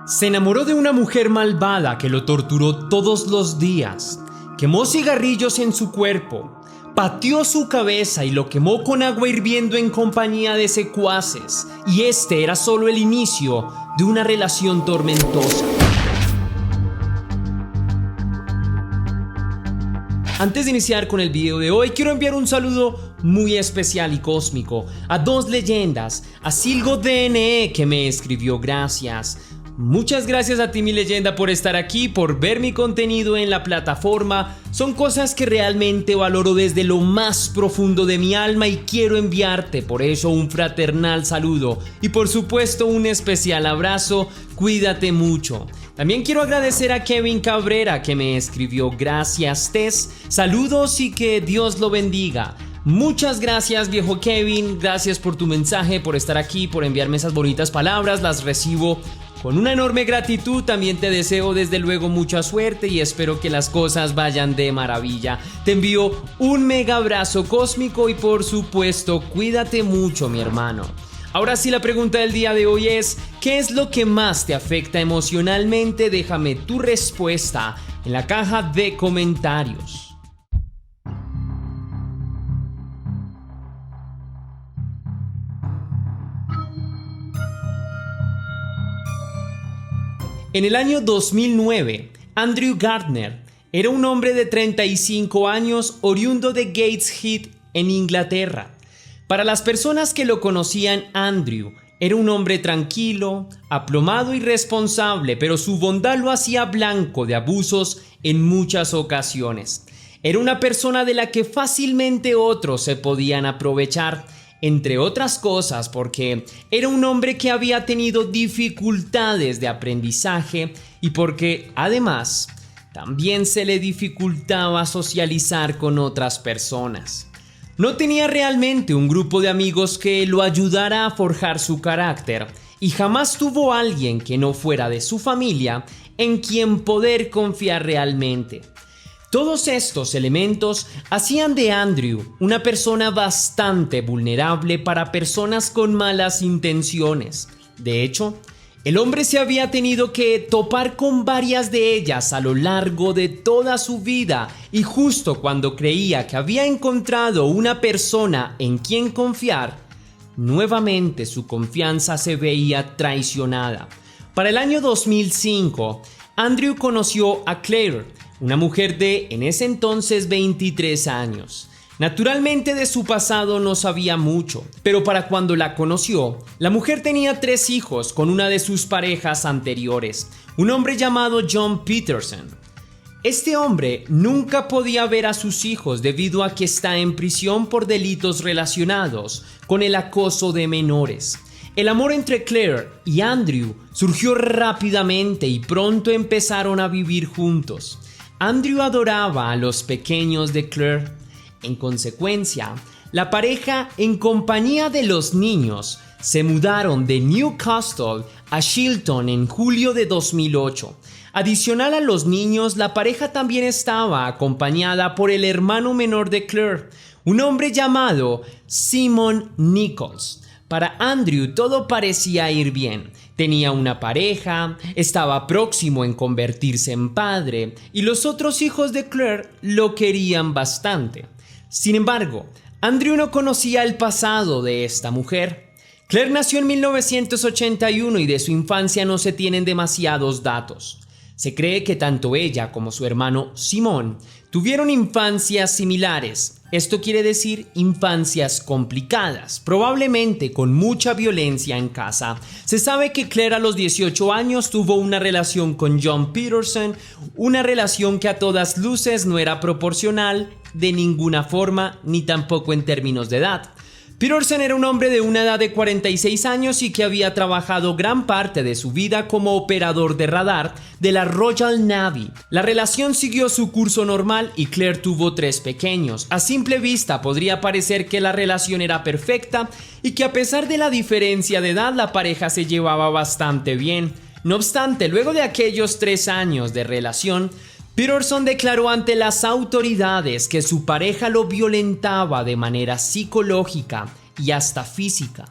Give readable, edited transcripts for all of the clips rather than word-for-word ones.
Se enamoró de una mujer malvada que lo torturó todos los días, quemó cigarrillos en su cuerpo, pateó su cabeza y lo quemó con agua hirviendo en compañía de secuaces, y este era solo el inicio de una relación tormentosa. Antes de iniciar con el video de hoy, quiero enviar un saludo muy especial y cósmico a dos leyendas, a Silgo DNE que me escribió gracias. Muchas gracias a ti, mi leyenda, por estar aquí, por ver mi contenido en la plataforma. Son cosas que realmente valoro desde lo más profundo de mi alma y quiero enviarte por eso un fraternal saludo y por supuesto un especial abrazo. Cuídate mucho. También quiero agradecer a Kevin Cabrera que me escribió gracias Tess. Saludos y que Dios lo bendiga. Muchas gracias, viejo Kevin, gracias por tu mensaje, por estar aquí, por enviarme esas bonitas palabras, las recibo con una enorme gratitud. También te deseo desde luego mucha suerte y espero que las cosas vayan de maravilla. Te envío un mega abrazo cósmico y por supuesto cuídate mucho, mi hermano. Ahora sí, la pregunta del día de hoy es: ¿qué es lo que más te afecta emocionalmente? Déjame tu respuesta en la caja de comentarios. En el año 2009, Andrew Gardner era un hombre de 35 años oriundo de Gateshead, en Inglaterra. Para las personas que lo conocían, Andrew era un hombre tranquilo, aplomado y responsable, pero su bondad lo hacía blanco de abusos en muchas ocasiones. Era una persona de la que fácilmente otros se podían aprovechar, entre otras cosas porque era un hombre que había tenido dificultades de aprendizaje y porque además también se le dificultaba socializar con otras personas. No tenía realmente un grupo de amigos que lo ayudara a forjar su carácter y jamás tuvo a alguien que no fuera de su familia en quien poder confiar realmente. Todos estos elementos hacían de Andrew una persona bastante vulnerable para personas con malas intenciones. De hecho, el hombre se había tenido que topar con varias de ellas a lo largo de toda su vida y justo cuando creía que había encontrado una persona en quien confiar, nuevamente su confianza se veía traicionada. Para el año 2005, Andrew conoció a Claire, una mujer de, en ese entonces, 23 años. Naturalmente de su pasado no sabía mucho, pero para cuando la conoció, la mujer tenía 3 hijos con una de sus parejas anteriores, un hombre llamado John Peterson. Este hombre nunca podía ver a sus hijos debido a que está en prisión por delitos relacionados con el acoso de menores. El amor entre Claire y Andrew surgió rápidamente y pronto empezaron a vivir juntos. Andrew adoraba a los pequeños de Claire. En consecuencia, la pareja, en compañía de los niños, se mudaron de Newcastle a Chilton en julio de 2008. Adicional a los niños, la pareja también estaba acompañada por el hermano menor de Claire, un hombre llamado Simon Nichols. Para Andrew todo parecía ir bien. Tenía una pareja, estaba próximo en convertirse en padre y los otros hijos de Claire lo querían bastante. Sin embargo, Andrew no conocía el pasado de esta mujer. Claire nació en 1981 y de su infancia no se tienen demasiados datos. Se cree que tanto ella como su hermano Simon tuvieron infancias similares. Esto quiere decir infancias complicadas, probablemente con mucha violencia en casa. Se sabe que Claire a los 18 años tuvo una relación con John Peterson, una relación que a todas luces no era proporcional de ninguna forma ni tampoco en términos de edad. Peterson era un hombre de una edad de 46 años y que había trabajado gran parte de su vida como operador de radar de la Royal Navy. La relación siguió su curso normal y Claire tuvo 3 pequeños. A simple vista podría parecer que la relación era perfecta y que a pesar de la diferencia de edad la pareja se llevaba bastante bien. No obstante, luego de aquellos 3 años de relación, Peterson declaró ante las autoridades que su pareja lo violentaba de manera psicológica y hasta física.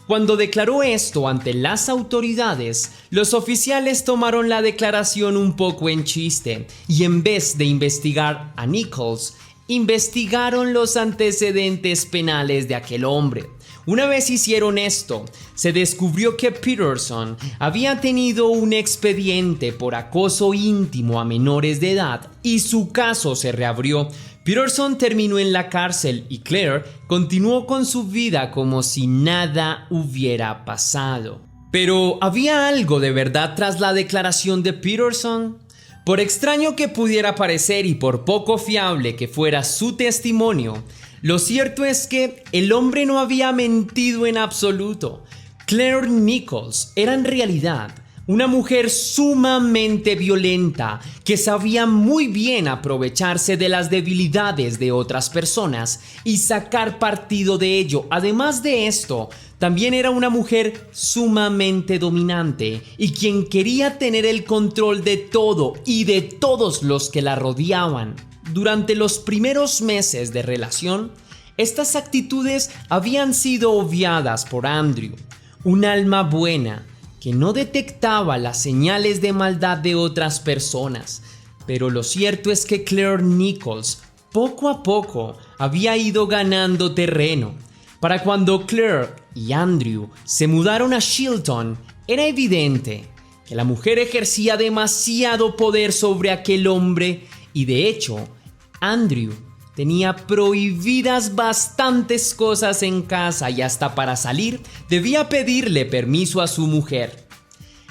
Cuando declaró esto ante las autoridades, los oficiales tomaron la declaración un poco en chiste y en vez de investigar a Nichols, investigaron los antecedentes penales de aquel hombre. Una vez hicieron esto, se descubrió que Peterson había tenido un expediente por acoso íntimo a menores de edad y su caso se reabrió. Peterson terminó en la cárcel y Claire continuó con su vida como si nada hubiera pasado. Pero ¿había algo de verdad tras la declaración de Peterson? Por extraño que pudiera parecer y por poco fiable que fuera su testimonio, lo cierto es que el hombre no había mentido en absoluto. Claire Nichols era en realidad una mujer sumamente violenta que sabía muy bien aprovecharse de las debilidades de otras personas y sacar partido de ello. Además de esto, también era una mujer sumamente dominante y quien quería tener el control de todo y de todos los que la rodeaban. Durante los primeros meses de relación, estas actitudes habían sido obviadas por Andrew, un alma buena que no detectaba las señales de maldad de otras personas. Pero lo cierto es que Claire Nichols poco a poco había ido ganando terreno. Para cuando Claire y Andrew se mudaron a Chilton, era evidente que la mujer ejercía demasiado poder sobre aquel hombre y de hecho, Andrew tenía prohibidas bastantes cosas en casa y hasta para salir debía pedirle permiso a su mujer.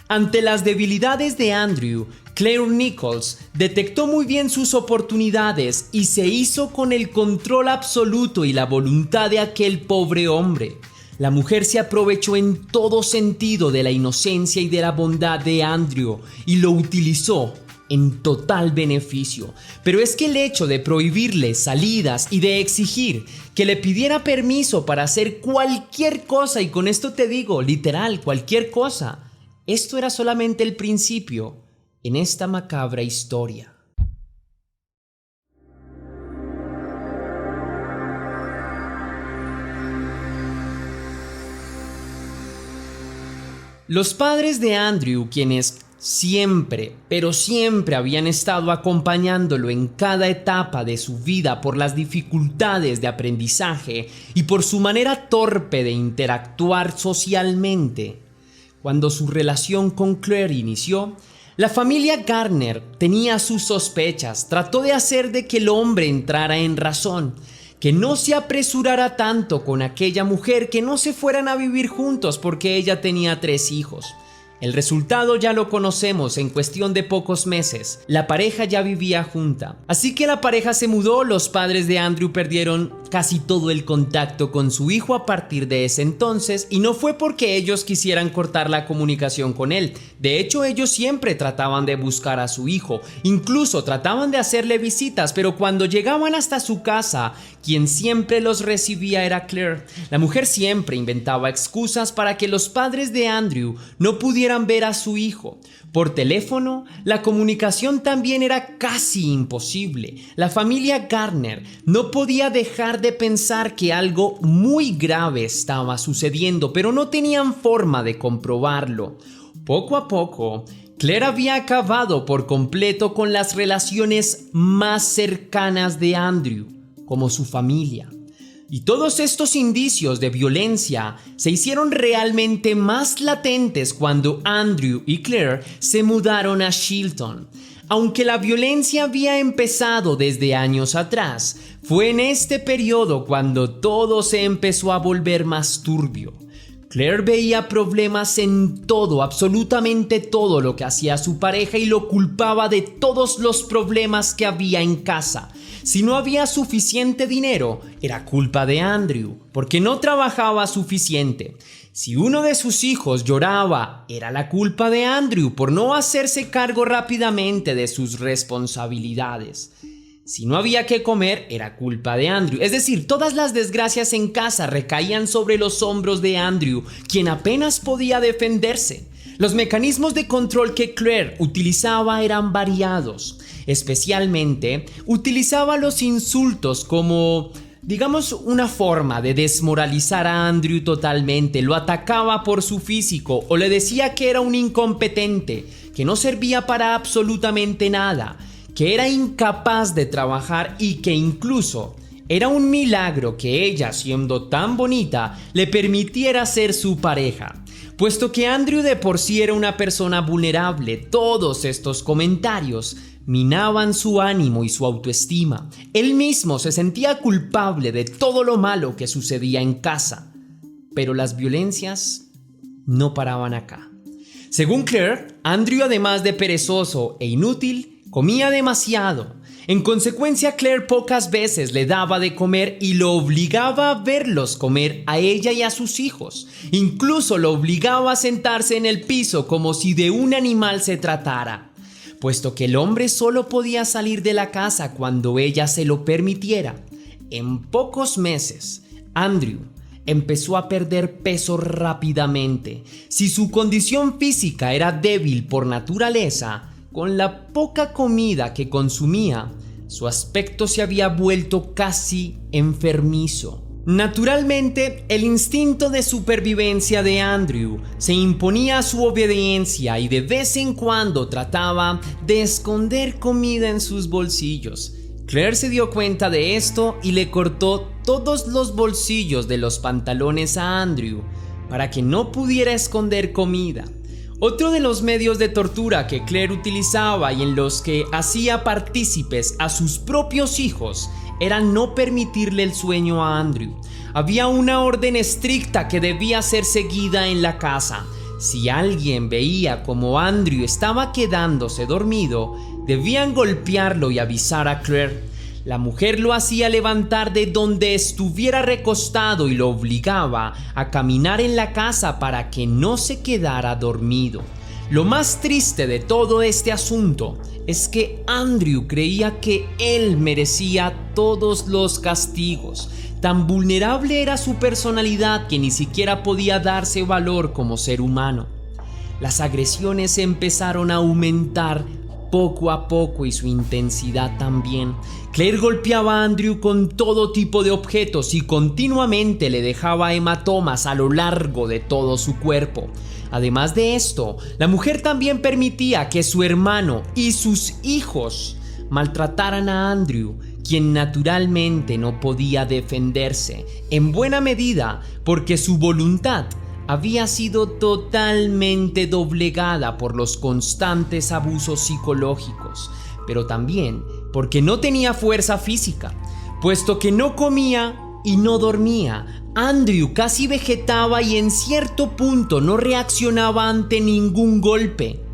Ante las debilidades de Andrew, Claire Nichols detectó muy bien sus oportunidades y se hizo con el control absoluto y la voluntad de aquel pobre hombre. La mujer se aprovechó en todo sentido de la inocencia y de la bondad de Andrew y lo utilizó en total beneficio. Pero es que el hecho de prohibirle salidas y de exigir que le pidiera permiso para hacer cualquier cosa, y con esto te digo literal cualquier cosa, esto era solamente el principio en esta macabra historia. Los padres de Andrew, quienes siempre, pero siempre habían estado acompañándolo en cada etapa de su vida por las dificultades de aprendizaje y por su manera torpe de interactuar socialmente. Cuando su relación con Claire inició, la familia Gardner tenía sus sospechas, trató de hacer de que el hombre entrara en razón, que no se apresurara tanto con aquella mujer, que no se fueran a vivir juntos porque ella tenía 3 hijos. El resultado ya lo conocemos. En cuestión de pocos meses, la pareja ya vivía junta. Así que la pareja se mudó, los padres de Andrew perdieron casi todo el contacto con su hijo a partir de ese entonces, y no fue porque ellos quisieran cortar la comunicación con él. De hecho, ellos siempre trataban de buscar a su hijo, incluso trataban de hacerle visitas, pero cuando llegaban hasta su casa, quien siempre los recibía era Claire. La mujer siempre inventaba excusas para que los padres de Andrew no pudieran ver a su hijo. Por teléfono, la comunicación también era casi imposible. La familia Gardner no podía dejar de pensar que algo muy grave estaba sucediendo, pero no tenían forma de comprobarlo. Poco a poco, Claire había acabado por completo con las relaciones más cercanas de Andrew, como su familia. Y todos estos indicios de violencia se hicieron realmente más latentes cuando Andrew y Claire se mudaron a Chilton. Aunque la violencia había empezado desde años atrás, fue en este periodo cuando todo se empezó a volver más turbio. Claire veía problemas en todo, absolutamente todo lo que hacía su pareja, y lo culpaba de todos los problemas que había en casa. Si no había suficiente dinero, era culpa de Andrew, porque no trabajaba suficiente. Si uno de sus hijos lloraba, era la culpa de Andrew por no hacerse cargo rápidamente de sus responsabilidades. Si no había que comer, era culpa de Andrew. Es decir, todas las desgracias en casa recaían sobre los hombros de Andrew, quien apenas podía defenderse. Los mecanismos de control que Claire utilizaba eran variados. Especialmente, utilizaba los insultos como digamos, una forma de desmoralizar a Andrew totalmente. Lo atacaba por su físico o le decía que era un incompetente, que no servía para absolutamente nada, que era incapaz de trabajar y que incluso era un milagro que ella, siendo tan bonita, le permitiera ser su pareja. Puesto que Andrew de por sí era una persona vulnerable, todos estos comentarios minaban su ánimo y su autoestima. Él mismo se sentía culpable de todo lo malo que sucedía en casa. Pero las violencias no paraban acá. Según Claire, Andrew, además de perezoso e inútil, comía demasiado. En consecuencia, Claire pocas veces le daba de comer y lo obligaba a verlos comer a ella y a sus hijos. Incluso lo obligaba a sentarse en el piso como si de un animal se tratara. Puesto que el hombre solo podía salir de la casa cuando ella se lo permitiera, en pocos meses, Andrew empezó a perder peso rápidamente. Si su condición física era débil por naturaleza, con la poca comida que consumía, su aspecto se había vuelto casi enfermizo. Naturalmente, el instinto de supervivencia de Andrew se imponía a su obediencia y de vez en cuando trataba de esconder comida en sus bolsillos. Claire se dio cuenta de esto y le cortó todos los bolsillos de los pantalones a Andrew para que no pudiera esconder comida. Otro de los medios de tortura que Claire utilizaba y en los que hacía partícipes a sus propios hijos era no permitirle el sueño a Andrew. Había una orden estricta que debía ser seguida en la casa. Si alguien veía como Andrew estaba quedándose dormido, debían golpearlo y avisar a Claire. La mujer lo hacía levantar de donde estuviera recostado y lo obligaba a caminar en la casa para que no se quedara dormido. Lo más triste de todo este asunto es que Andrew creía que él merecía todos los castigos. Tan vulnerable era su personalidad que ni siquiera podía darse valor como ser humano. Las agresiones empezaron a aumentar poco a poco y su intensidad también. Claire golpeaba a Andrew con todo tipo de objetos y continuamente le dejaba hematomas a lo largo de todo su cuerpo. Además de esto, la mujer también permitía que su hermano y sus hijos maltrataran a Andrew, quien naturalmente no podía defenderse, en buena medida porque su voluntad había sido totalmente doblegada por los constantes abusos psicológicos, pero también porque no tenía fuerza física. Puesto que no comía y no dormía, Andrew casi vegetaba y en cierto punto no reaccionaba ante ningún golpe.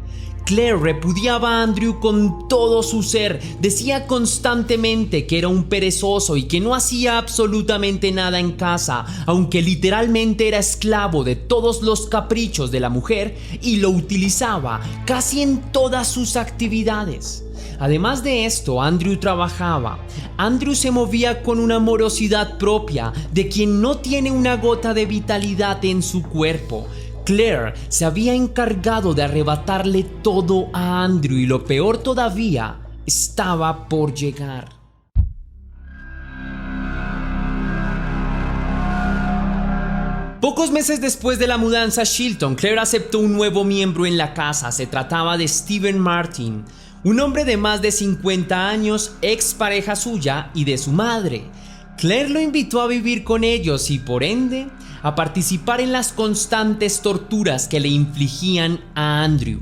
Claire repudiaba a Andrew con todo su ser, decía constantemente que era un perezoso y que no hacía absolutamente nada en casa, aunque literalmente era esclavo de todos los caprichos de la mujer y lo utilizaba casi en todas sus actividades. Además de esto, Andrew trabajaba. Andrew se movía con una morosidad propia de quien no tiene una gota de vitalidad en su cuerpo. Claire se había encargado de arrebatarle todo a Andrew y lo peor todavía estaba por llegar. Pocos meses después de la mudanza a Chilton, Claire aceptó un nuevo miembro en la casa. Se trataba de Steven Martin, un hombre de más de 50 años, ex pareja suya y de su madre. Claire lo invitó a vivir con ellos y por ende a participar en las constantes torturas que le infligían a Andrew.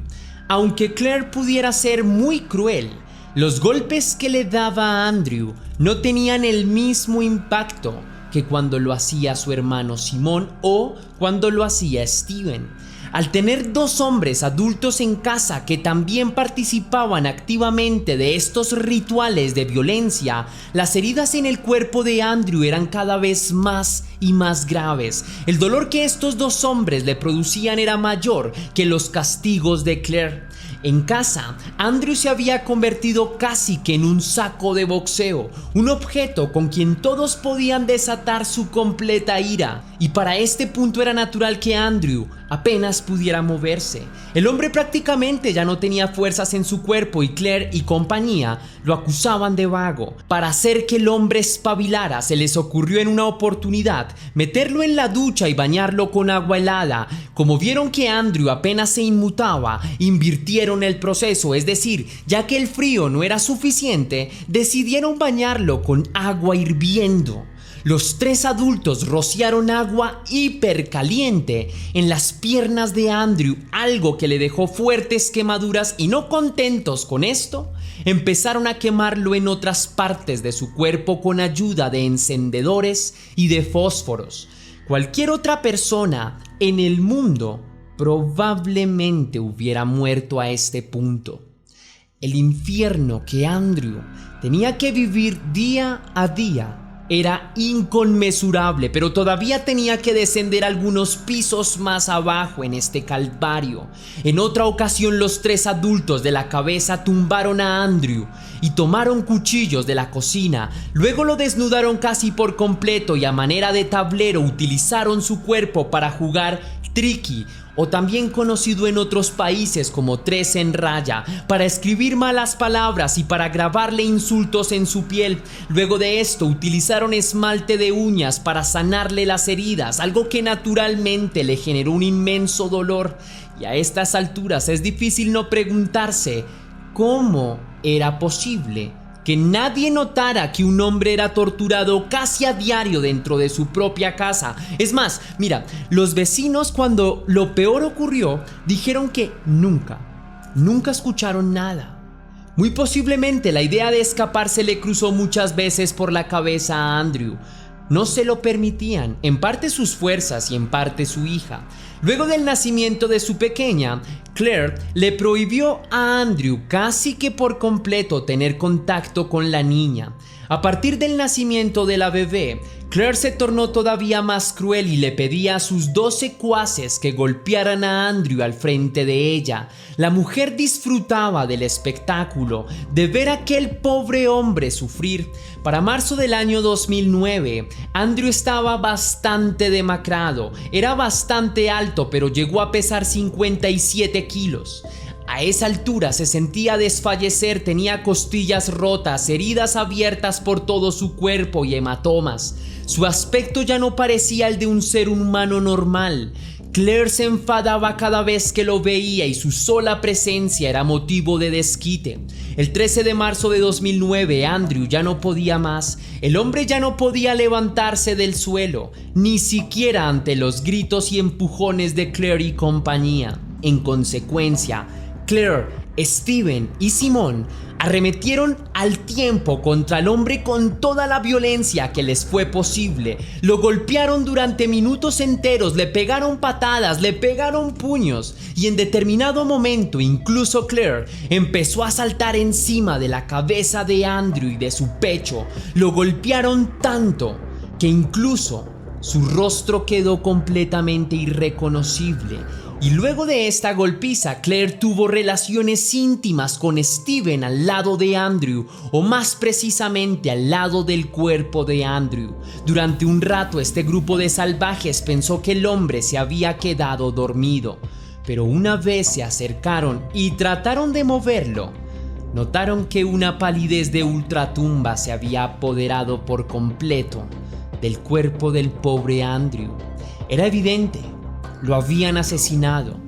Aunque Claire pudiera ser muy cruel, los golpes que le daba a Andrew no tenían el mismo impacto que cuando lo hacía su hermano Simón o cuando lo hacía Steven. Al tener dos hombres adultos en casa que también participaban activamente de estos rituales de violencia, las heridas en el cuerpo de Andrew eran cada vez más y más graves. El dolor que estos dos hombres le producían era mayor que los castigos de Claire. En casa, Andrew se había convertido casi que en un saco de boxeo, un objeto con quien todos podían desatar su completa ira. Y para este punto era natural que Andrew apenas pudiera moverse. El hombre prácticamente ya no tenía fuerzas en su cuerpo y Claire y compañía lo acusaban de vago. Para hacer que el hombre espabilara, se les ocurrió en una oportunidad meterlo en la ducha y bañarlo con agua helada. Como vieron que Andrew apenas se inmutaba, invirtieron el proceso, es decir, ya que el frío no era suficiente, decidieron bañarlo con agua hirviendo. Los tres adultos rociaron agua hipercaliente en las piernas de Andrew, algo que le dejó fuertes quemaduras, y no contentos con esto, empezaron a quemarlo en otras partes de su cuerpo con ayuda de encendedores y de fósforos. Cualquier otra persona en el mundo probablemente hubiera muerto a este punto. El infierno que Andrew tenía que vivir día a día era inconmensurable, pero todavía tenía que descender algunos pisos más abajo en este calvario. En otra ocasión, los tres adultos de la cabeza tumbaron a Andrew y tomaron cuchillos de la cocina. Luego lo desnudaron casi por completo y a manera de tablero utilizaron su cuerpo para jugar triqui, o también conocido en otros países como tres en raya, para escribir malas palabras y para grabarle insultos en su piel. Luego de esto utilizaron esmalte de uñas para sanarle las heridas, algo que naturalmente le generó un inmenso dolor. Y a estas alturas es difícil no preguntarse cómo era posible que nadie notara que un hombre era torturado casi a diario dentro de su propia casa. Es más, mira, los vecinos, cuando lo peor ocurrió, dijeron que nunca escucharon nada. Muy posiblemente la idea de escaparse le cruzó muchas veces por la cabeza a Andrew. No se lo permitían, en parte sus fuerzas y en parte su hija. Luego del nacimiento de su pequeña, Claire le prohibió a Andrew casi que por completo tener contacto con la niña. A partir del nacimiento de la bebé, Claire se tornó todavía más cruel y le pedía a sus 2 secuaces que golpearan a Andrew al frente de ella. La mujer disfrutaba del espectáculo de ver a aquel pobre hombre sufrir. Para marzo del año 2009, Andrew estaba bastante demacrado. Era bastante alto, pero llegó a pesar 57 kilos. A esa altura se sentía desfallecer, tenía costillas rotas, heridas abiertas por todo su cuerpo y hematomas. Su aspecto ya no parecía el de un ser humano normal. Claire se enfadaba cada vez que lo veía y su sola presencia era motivo de desquite. El 13 de marzo de 2009, Andrew ya no podía más. El hombre ya no podía levantarse del suelo, ni siquiera ante los gritos y empujones de Claire y compañía. En consecuencia, Claire, Steven y Simone arremetieron al tiempo contra el hombre con toda la violencia que les fue posible. Lo golpearon durante minutos enteros, le pegaron patadas, le pegaron puños y en determinado momento incluso Claire empezó a saltar encima de la cabeza de Andrew y de su pecho. Lo golpearon tanto que incluso su rostro quedó completamente irreconocible. Y luego de esta golpiza, Claire tuvo relaciones íntimas con Steven al lado de Andrew, o más precisamente al lado del cuerpo de Andrew. Durante un rato este grupo de salvajes pensó que el hombre se había quedado dormido, pero una vez se acercaron y trataron de moverlo, notaron que una palidez de ultratumba se había apoderado por completo del cuerpo del pobre Andrew. Era evidente. Lo habían asesinado.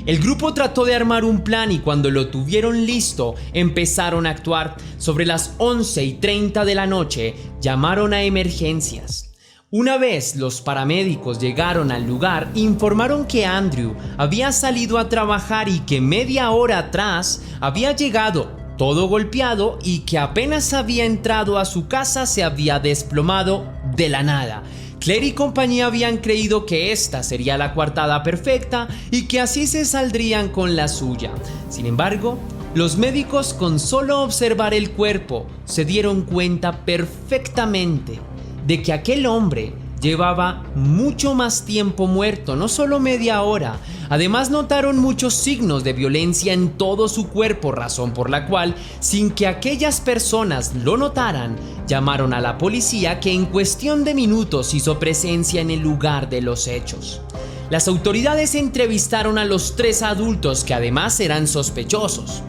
El grupo trató de armar un plan y cuando lo tuvieron listo, empezaron a actuar. Sobre las 11:30 de la noche, llamaron a emergencias. Una vez los paramédicos llegaron al lugar, informaron que Andrew había salido a trabajar y que media hora atrás había llegado todo golpeado y que apenas había entrado a su casa se había desplomado de la nada. Claire y compañía habían creído que esta sería la coartada perfecta y que así se saldrían con la suya. Sin embargo, los médicos, con solo observar el cuerpo, se dieron cuenta perfectamente de que aquel hombre llevaba mucho más tiempo muerto, no solo media hora. Además notaron muchos signos de violencia en todo su cuerpo, razón por la cual, sin que aquellas personas lo notaran, llamaron a la policía, que en cuestión de minutos hizo presencia en el lugar de los hechos. Las autoridades entrevistaron a los 3 adultos, que además eran sospechosos,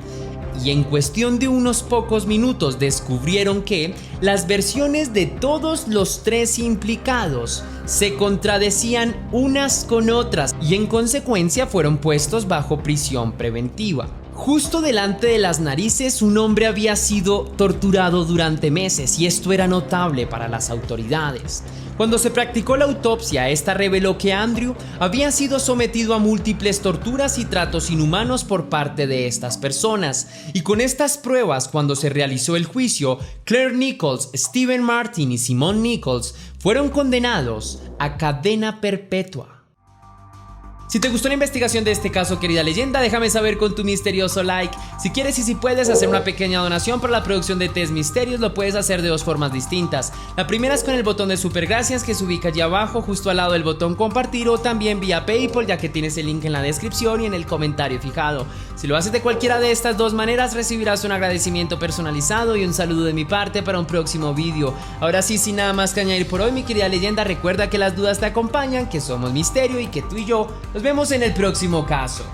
y en cuestión de unos pocos minutos descubrieron que las versiones de todos los 3 implicados se contradecían unas con otras y en consecuencia fueron puestos bajo prisión preventiva. Justo delante de las narices, un hombre había sido torturado durante meses y esto era notable para las autoridades. Cuando se practicó la autopsia, esta reveló que Andrew había sido sometido a múltiples torturas y tratos inhumanos por parte de estas personas. Y con estas pruebas, cuando se realizó el juicio, Claire Nichols, Stephen Martin y Simone Nichols fueron condenados a cadena perpetua. Si te gustó la investigación de este caso, querida leyenda, déjame saber con tu misterioso like. Si quieres y si puedes hacer una pequeña donación para la producción de Test Misterios, lo puedes hacer de 2 formas distintas. La primera es con el botón de super gracias que se ubica allí abajo, justo al lado del botón compartir, o también vía PayPal, ya que tienes el link en la descripción y en el comentario fijado. Si lo haces de cualquiera de estas 2 maneras, recibirás un agradecimiento personalizado y un saludo de mi parte para un próximo vídeo. Ahora sí, sin nada más que añadir por hoy, mi querida leyenda, recuerda que las dudas te acompañan, que somos Misterio y que tú y yo nos vemos en el próximo caso.